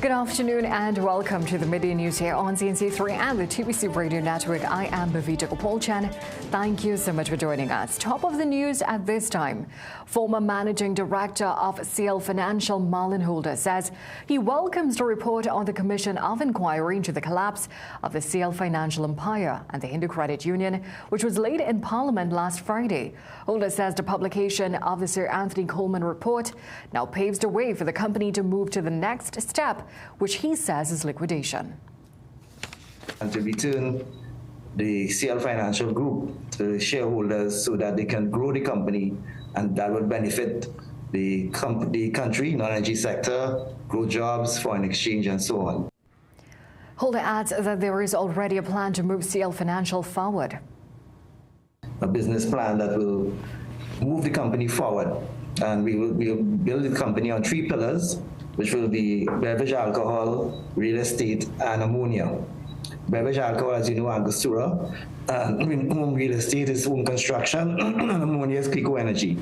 Good afternoon and welcome to the Midday News here on CNC3 and the TBC Radio Network. I am Bhavita Gopalchan. Thank you so much for joining us. Top of the news at this time. Former Managing Director of CL Financial, Marlon Holder, says he welcomes the report on the Commission of Inquiry into the collapse of the CL Financial Empire and the Hindu Credit Union, which was laid in Parliament last Friday. Holder says the publication of the Sir Anthony Coleman report now paves the way for the company to move to the next step, which he says is liquidation. And to return the CL Financial Group to shareholders so that they can grow the company, and that will benefit the country, non-energy sector, grow jobs, foreign exchange, and so on. Holder adds that there is already a plan to move CL Financial forward. A business plan that will move the company forward, and we'll build the company on 3 pillars, which will be beverage alcohol, real estate, and ammonia. Beverage alcohol, as you know, Angostura. Home real estate is home construction, and ammonia is Pico Energy.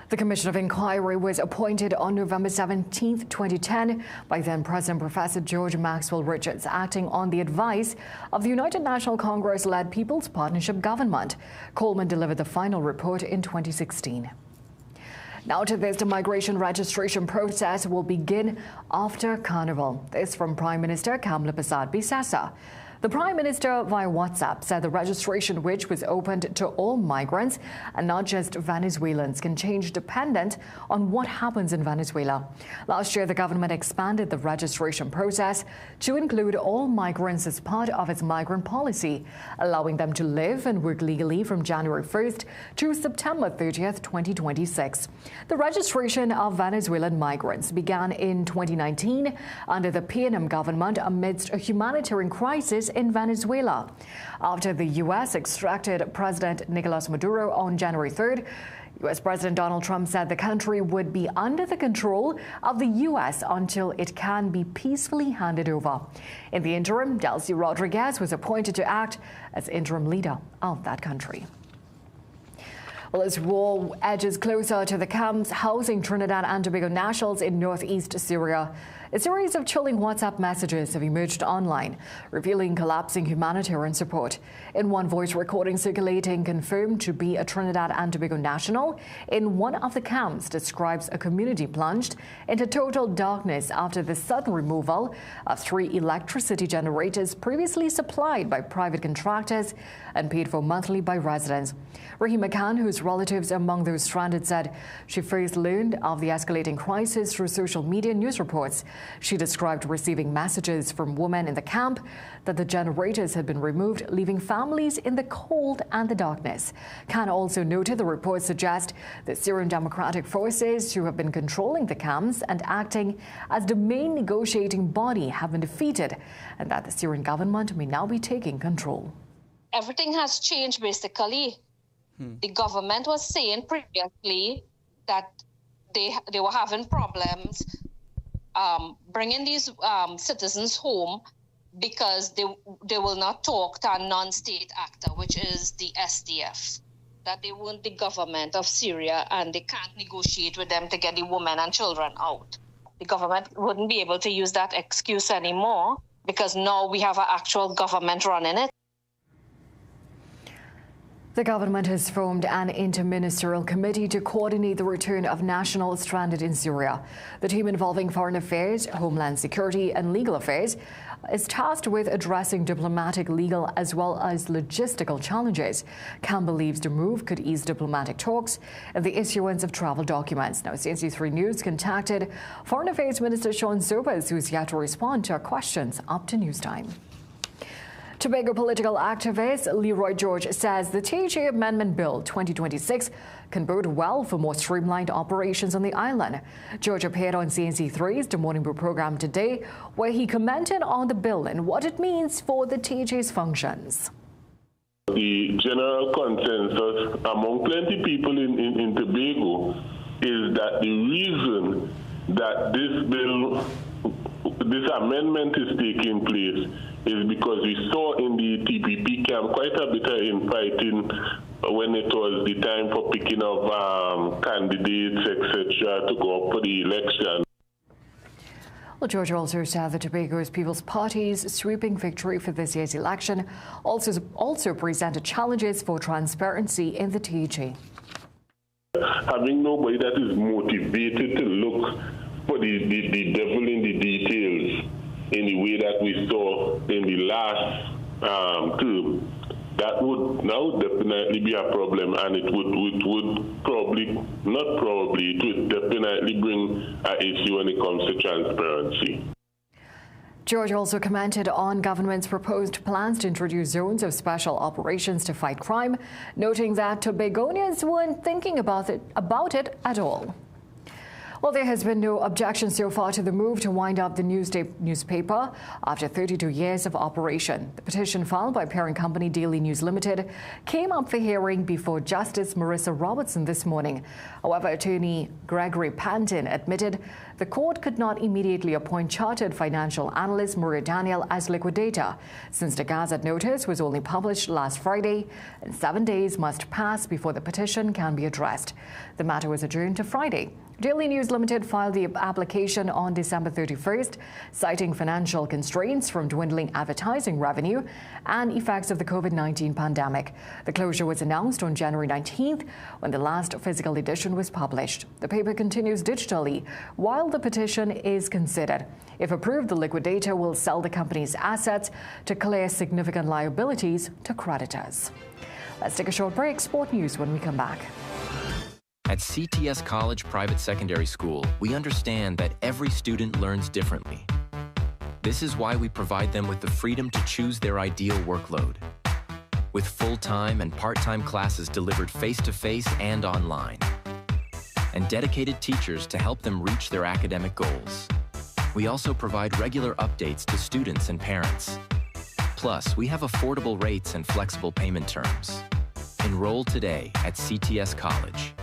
The Commission of Inquiry was appointed on November 17, 2010 by then-President Professor George Maxwell Richards, acting on the advice of the United National Congress-led People's Partnership Government. Coleman delivered the final report in 2016. Now to this, the migration registration process will begin after Carnival. This from Prime Minister Kamla Persad Bissessa. The Prime Minister, via WhatsApp, said the registration, which was opened to all migrants and not just Venezuelans, can change dependent on what happens in Venezuela. Last year, the government expanded the registration process to include all migrants as part of its migrant policy, allowing them to live and work legally from January 1st to September 30th, 2026. The registration of Venezuelan migrants began in 2019 under the PNM government amidst a humanitarian crisis in Venezuela. After the U.S. extracted President Nicolas Maduro on January 3rd, U.S. President Donald Trump said the country would be under the control of the U.S. until it can be peacefully handed over. In the interim, Delcy Rodriguez was appointed to act as interim leader of that country. Well, as war edges closer to the camps housing Trinidad and Tobago nationals in northeast Syria, a series of chilling WhatsApp messages have emerged online, revealing collapsing humanitarian support. In one voice recording circulating, confirmed to be a Trinidad and Tobago national in one of the camps, describes a community plunged into total darkness after the sudden removal of 3 electricity generators previously supplied by private contractors and paid for monthly by residents. Rahima Khan, whose relatives among those stranded, said she first learned of the escalating crisis through social media news reports. She described receiving messages from women in the camp that the generators had been removed, leaving families in the cold and the darkness. Khan also noted the reports suggest that Syrian Democratic Forces, who have been controlling the camps and acting as the main negotiating body, have been defeated, and that the Syrian government may now be taking control. Everything has changed, basically. The government was saying previously that they were having problems bringing these citizens home because they will not talk to a non-state actor, which is the SDF, that they weren't the government of Syria and they can't negotiate with them to get the women and children out. The government wouldn't be able to use that excuse anymore because now we have an actual government running it. The government has formed an interministerial committee to coordinate the return of nationals stranded in Syria. The team, involving Foreign Affairs, Homeland Security and Legal Affairs, is tasked with addressing diplomatic, legal as well as logistical challenges. Khan believes the move could ease diplomatic talks and the issuance of travel documents. Now, CNC3 News contacted Foreign Affairs Minister Sean Sobers, who is yet to respond to our questions up to news time. Tobago political activist Leroy George says the THA Amendment Bill 2026 can bode well for more streamlined operations on the island. George appeared on CNC3's The Morning Brew program today, where he commented on the bill and what it means for the THA's functions. The general consensus among plenty people in Tobago is that the reason that this amendment is taking place is because we saw in the TPP camp quite a bit of infighting when it was the time for picking up candidates, etc., to go up for the election. Well, George also said that Tobago's People's Party's sweeping victory for this year's election also presented challenges for transparency in the TG. Having nobody that is motivated to look for the devil in the details in the way that we saw in the last term, that would now definitely be a problem, and it would probably, not probably, it would definitely bring an issue when it comes to transparency. George also commented on government's proposed plans to introduce zones of special operations to fight crime, noting that Tobagonians weren't thinking about it at all. Well, there has been no objection so far to the move to wind up the newspaper after 32 years of operation. The petition filed by parent company Daily News Limited came up for hearing before Justice Marissa Robertson this morning. However, attorney Gregory Pantin admitted the court could not immediately appoint chartered financial analyst Maria Daniel as liquidator, since the Gazette notice was only published last Friday, and 7 days must pass before the petition can be addressed. The matter was adjourned to Friday. Daily News Limited filed the application on December 31st, citing financial constraints from dwindling advertising revenue and effects of the COVID-19 pandemic. The closure was announced on January 19th when the last physical edition was published. The paper continues digitally while the petition is considered. If approved, the liquidator will sell the company's assets to clear significant liabilities to creditors. Let's take a short break. Sport news when we come back. At CTS College Private Secondary School, we understand that every student learns differently. This is why we provide them with the freedom to choose their ideal workload. With full-time and part-time classes delivered face-to-face and online, and dedicated teachers to help them reach their academic goals. We also provide regular updates to students and parents. Plus, we have affordable rates and flexible payment terms. Enroll today at CTS College.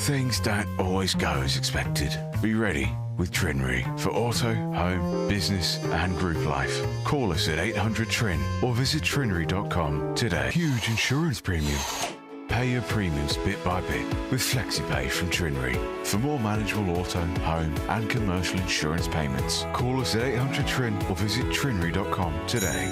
Things don't always go as expected. Be ready with Trinri for auto, home, business and group life. Call us at 800-TRIN or visit trinri.com today. Huge insurance premium. Pay your premiums bit by bit with FlexiPay from Trinri. For more manageable auto, home and commercial insurance payments, call us at 800-TRIN or visit trinri.com today.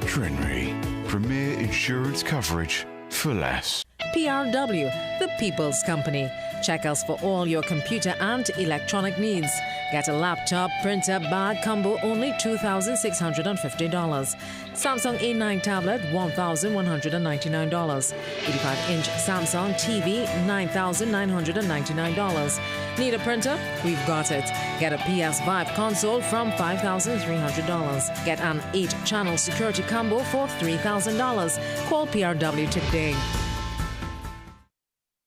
Trinri, premier insurance coverage for less. PRW, the People's Company. Check us for all your computer and electronic needs. Get a laptop, printer, bag combo, only $2,650. Samsung A9 tablet, $1,199. 85-inch Samsung TV, $9,999. Need a printer? We've got it. Get a PS5 console from $5,300. Get an 8-channel security combo for $3,000. Call PRW today.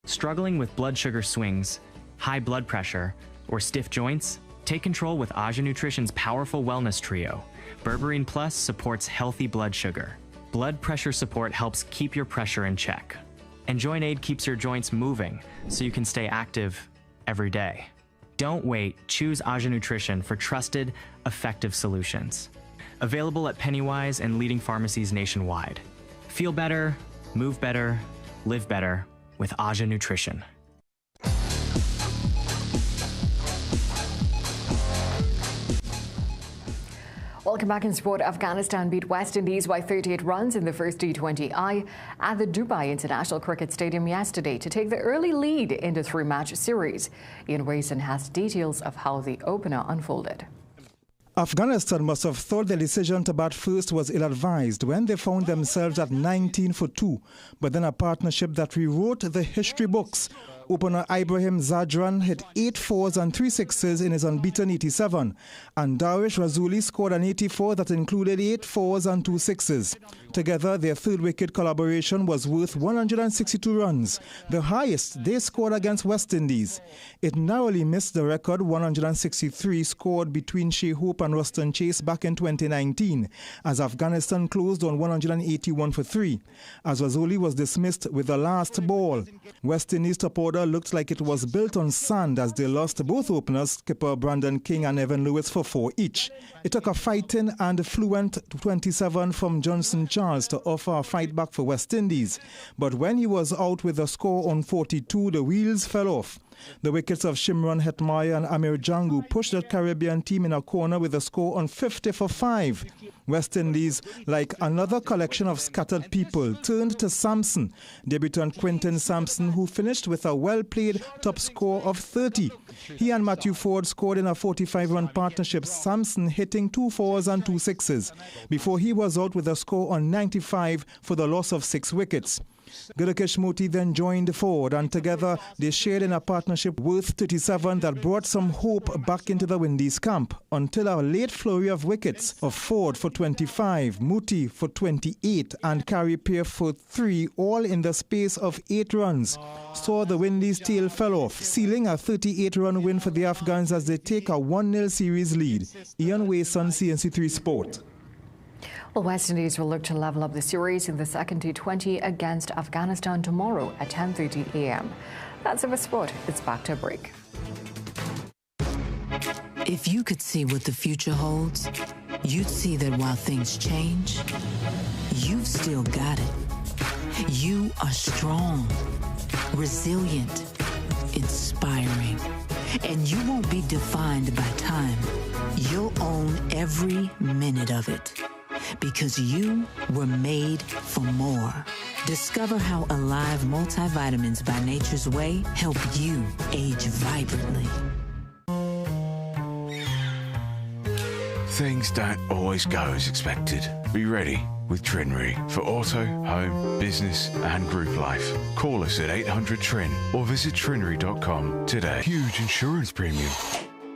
Struggling with blood sugar swings, high blood pressure, or stiff joints? Take control with Aja Nutrition's powerful wellness trio. Berberine Plus supports healthy blood sugar. Blood pressure support helps keep your pressure in check. And Joint Aid keeps your joints moving so you can stay active every day. Don't wait. Choose Aja Nutrition for trusted, effective solutions. Available at Pennywise and leading pharmacies nationwide. Feel better, move better, live better with Aja Nutrition. Welcome back in sport. Afghanistan beat West Indies by 38 runs in the first T20I at the Dubai International Cricket Stadium yesterday to take the early lead in the 3-match series. Ian Wayson has details of how the opener unfolded. Afghanistan must have thought their decision to bat first was ill-advised when they found themselves at 19 for 2, but then a partnership that rewrote the history books. Opener Ibrahim Zadran hit 8 fours and 3 sixes in his unbeaten 87, and Darwish Razuli scored an 84 that included 8 fours and 2 sixes. Together, their third-wicket collaboration was worth 162 runs, the highest they scored against West Indies. It narrowly missed the record 163 scored between Shea Hope and Ruston Chase back in 2019, as Afghanistan closed on 181 for 3, as Razuli was dismissed with the last ball. West Indies top order looked like it was built on sand as they lost both openers, skipper Brandon King and Evan Lewis, for 4 each. It took a fighting and fluent 27 from Johnson Charles to offer a fight back for West Indies. But when he was out with a score on 42, the wheels fell off. The wickets of Shimron Hetmaya and Amir Jangu pushed the Caribbean team in a corner with a score on 50 for 5. West Indies, like another collection of scattered people, turned to Sampson, debutant Quinton Sampson, who finished with a well-played top score of 30. He and Matthew Ford scored in a 45-run partnership, Sampson hitting 2 fours and 2 sixes, before he was out with a score on 95 for the loss of 6 wickets. Gudakesh Moti then joined Ford, and together they shared in a partnership worth 37 that brought some hope back into the Windies camp, until a late flurry of wickets of Ford for 25, Moti for 28 and Carey Peer for 3, all in the space of 8 runs, saw the Windies' tail fell off, sealing a 38-run win for the Afghans as they take a 1-0 series lead. Ian Wason, CNC3 Sport. Well, West Indies will look to level up the series in the second T20 against Afghanistan tomorrow at 10:30 a.m. That's it for sport. It's back to a break. If you could see what the future holds, you'd see that while things change, you've still got it. You are strong, resilient, inspiring, and you won't be defined by time. You'll own every minute of it. Because you were made for more. Discover how Alive multivitamins by Nature's Way help you age vibrantly. Things don't always go as expected. Be ready with Trinri for auto, home, business and group life. Call us at 800 Trin or visit trinri.com today. Huge insurance premium.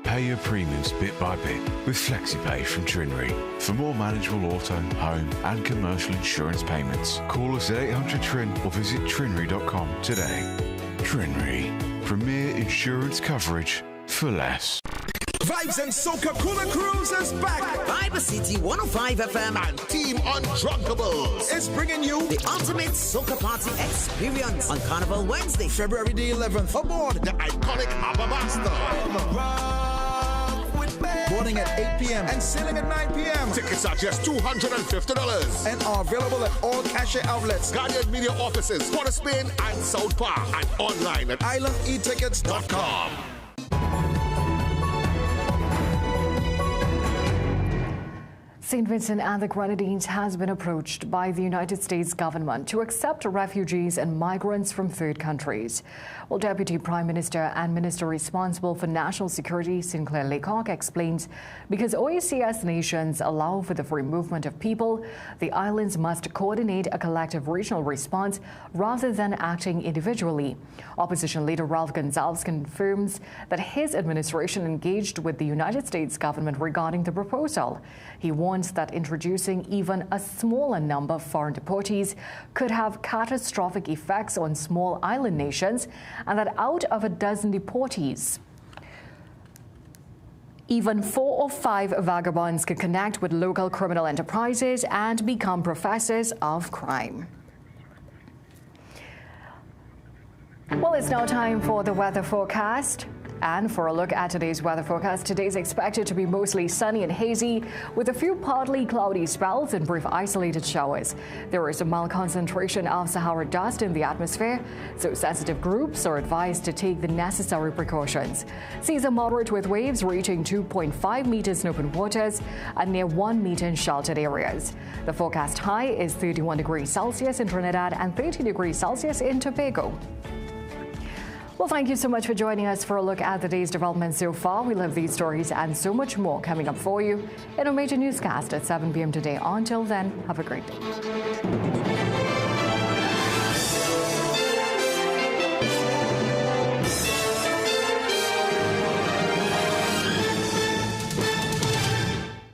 Pay your premiums bit by bit with FlexiPay from Trinri. For more manageable auto, home and commercial insurance payments, call us at 800 Trin or visit trinri.com today. Trinri, premier insurance coverage for less. Vibes and Soca Cooler Cruise is back. Viber City 105 FM and Team Undrunkables is bringing you the ultimate soca party experience on Carnival Wednesday, February the 11th, aboard the iconic ABBA Master. Boarding at 8 p.m. and sailing at 9 p.m. Tickets are just $250 and are available at all cachet outlets, Guardian Media offices, Port of Spain and South Park, and online at islandetickets.com. St. Vincent and the Grenadines has been approached by the United States government to accept refugees and migrants from third countries. Well, Deputy Prime Minister and Minister responsible for national security, Sinclair Laycock, explains because OACS nations allow for the free movement of people, the islands must coordinate a collective regional response rather than acting individually. Opposition leader Ralph Gonsalves confirms that his administration engaged with the United States government regarding the proposal. He warns that introducing even a smaller number of foreign deportees could have catastrophic effects on small island nations, and that out of a dozen deportees, even 4 or 5 vagabonds could connect with local criminal enterprises and become professors of crime. Well, it's now time for the weather forecast. And for a look at today's weather forecast, today is expected to be mostly sunny and hazy with a few partly cloudy spells and brief isolated showers. There is a mild concentration of Sahara dust in the atmosphere, so sensitive groups are advised to take the necessary precautions. Seas are moderate with waves reaching 2.5 meters in open waters and near 1 meter in sheltered areas. The forecast high is 31 degrees Celsius in Trinidad and 30 degrees Celsius in Tobago. Well, thank you so much for joining us for a look at the day's developments so far. We'll have these stories and so much more coming up for you in our major newscast at 7 p.m. today. Until then, have a great day.